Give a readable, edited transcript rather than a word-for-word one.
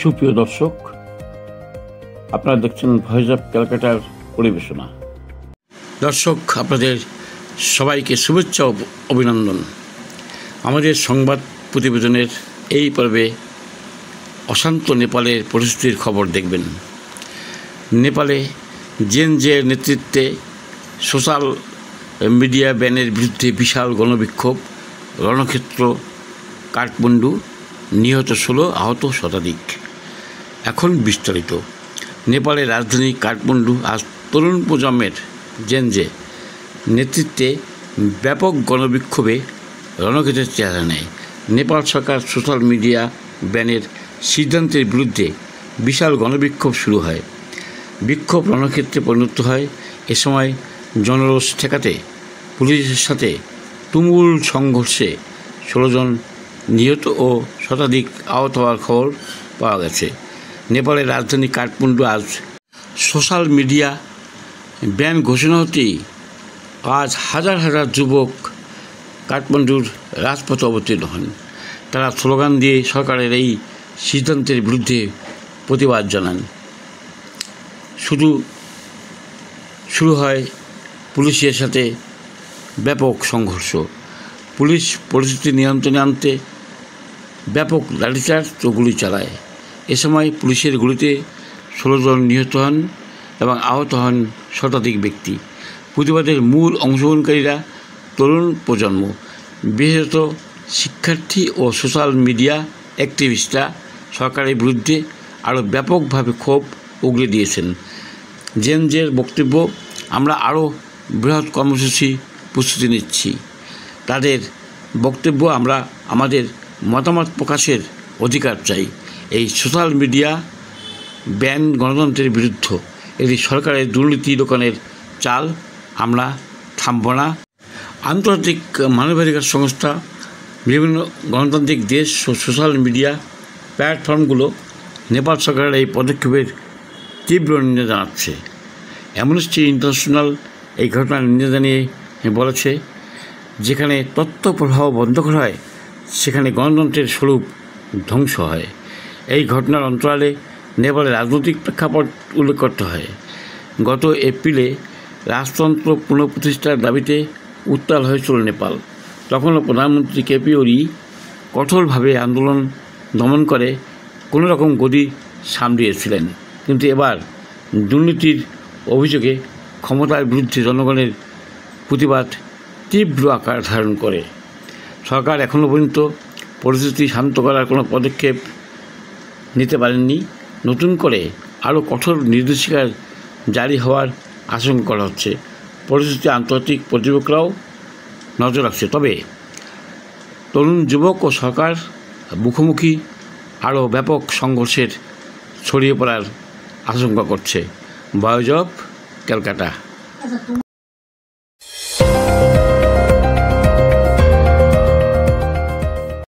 সুপ্রিয় দর্শক, আপনারা দেখছেন ভয়েস অফ ক্যালকাটার পরিবেশনা। দর্শক, আপনাদের সবাইকে শুভেচ্ছা ও অভিনন্দন। আমাদের সংবাদ প্রতিবেদনের এই পর্বে অশান্ত নেপালের পরিস্থিতির খবর দেখবেন। নেপালে জেনজের নেতৃত্বে সোশ্যাল মিডিয়া ব্যানের বিরুদ্ধে বিশাল গণবিক্ষোভ, রণক্ষেত্র কাঠমান্ডু, নিহত 16, আহত শতাধিক। এখন বিস্তারিত। নেপালের রাজধানী কাঠমান্ডু আজ তরুণ প্রজন্মের জেনজে নেতৃত্বে ব্যাপক গণবিক্ষোভে রণক্ষেত্রের চেহারা নেয়। নেপাল সরকার সোশ্যাল মিডিয়া ব্যানের সিদ্ধান্তের বিরুদ্ধে বিশাল গণবিক্ষোভ শুরু হয়। বিক্ষোভ রণক্ষেত্রে পরিণত হয়। এ সময় জনরোষ ঠেকাতে পুলিশের সাথে তুমুল সংঘর্ষে 16 জন নিহত ও শতাধিক আহত হওয়ার খবর পাওয়া গেছে। নেপালের রাজধানী কাঠমান্ডু আজ সোশ্যাল মিডিয়া ব্যান ঘোষণা হতেই আজ হাজার হাজার যুবক কাঠমান্ডুর রাজপথে অবতীর্ণ হন। তারা স্লোগান দিয়ে সরকারের এই সিদ্ধান্তের বিরুদ্ধে প্রতিবাদ জানান। শুরু হয় পুলিশের সাথে ব্যাপক সংঘর্ষ। পুলিশ পরিস্থিতি নিয়ন্ত্রণে আনতে ব্যাপক লাঠিচার্জ ও গুলি চালায়। এ সময় পুলিশের গুলিতে 16 জন নিহত হন এবং আহত হন শতাধিক ব্যক্তি। প্রতিবাদের মূল অংশগ্রহণকারীরা তরুণ প্রজন্ম, বিশেষত শিক্ষার্থী ও সোশ্যাল মিডিয়া অ্যাক্টিভিস্টরা সরকারের বিরুদ্ধে আরও ব্যাপকভাবে ক্ষোভ উগরে দিয়েছেন। জেনজের বক্তব্য, আমরা আরও বৃহৎ কর্মসূচি প্রস্তুতি নিচ্ছি। তাদের বক্তব্য, আমরা আমাদের মতামত প্রকাশের অধিকার চাই। এই সোশ্যাল মিডিয়া ব্যান গণতন্ত্রের বিরুদ্ধে এটি সরকারের দুর্নীতি দোকানের চাল, আমরা থামব না। আন্তর্জাতিক মানবাধিকার সংস্থা, বিভিন্ন গণতান্ত্রিক দেশ ও সোশ্যাল মিডিয়া প্ল্যাটফর্মগুলো নেপাল সরকারের এই পদক্ষেপের তীব্র নিন্দা জানাচ্ছে। অ্যামনেস্টি ইন্টারন্যাশনাল এই ঘটনার নিন্দা জানিয়ে বলেছে, যেখানে তথ্য প্রবাহ বন্ধ করা হয় সেখানে গণতন্ত্রের স্বরূপ ধ্বংস হয়। এই ঘটনার অন্তরালে নেপালের রাজনৈতিক প্রেক্ষাপট উল্লেখ করতে হয়। গত এপ্রিলে রাজতন্ত্র পুনঃপ্রতিষ্ঠার দাবিতে উত্তাল হয়েছিল নেপাল। তখনও প্রধানমন্ত্রী কেপি ওলি কঠোরভাবে আন্দোলন দমন করে কোনো রকম গদি সামলিয়েছিলেন। কিন্তু এবার দুর্নীতির অভিযোগে ক্ষমতার বিরুদ্ধে জনগণের প্রতিবাদ তীব্র আকার ধারণ করে। সরকার এখনও পর্যন্ত পরিস্থিতি শান্ত করার কোনো পদক্ষেপ নিতে পারেননি। নতুন করে আরও কঠোর নির্দেশিকা জারি হওয়ার আশঙ্কা করা হচ্ছে। পরিস্থিতি আন্তর্জাতিক পর্যবেক্ষকরাও নজর রাখছে। তবে তরুণ যুবক ও সরকার মুখোমুখি আরও ব্যাপক সংঘর্ষের ছড়িয়ে পড়ার আশঙ্কা করছে। Voice of Calcutta.